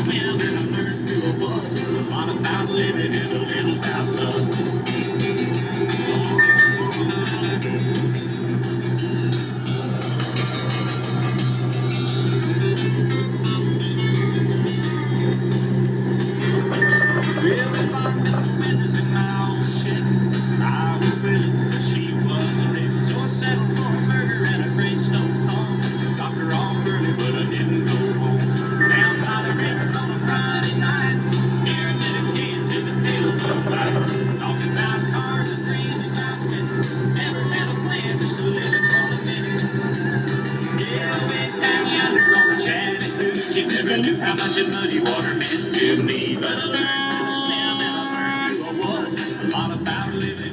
swim and I learned who I was. A lot about living and a little about love. Really fond of the windows in my own ship. I was willing, but she wasn't able. So I settled for a murder and a gravestone home. Dropped her off early, but I didn't go home. Down by the river on a Friday night, hearing little kids in the pale blue light, talking about cars and dreaming about it. Never had a plan, just to live it for the minute. Yeah, went down yonder on the Chattanooga. Never knew how much a muddy water meant to me, but I learned. A lot about living.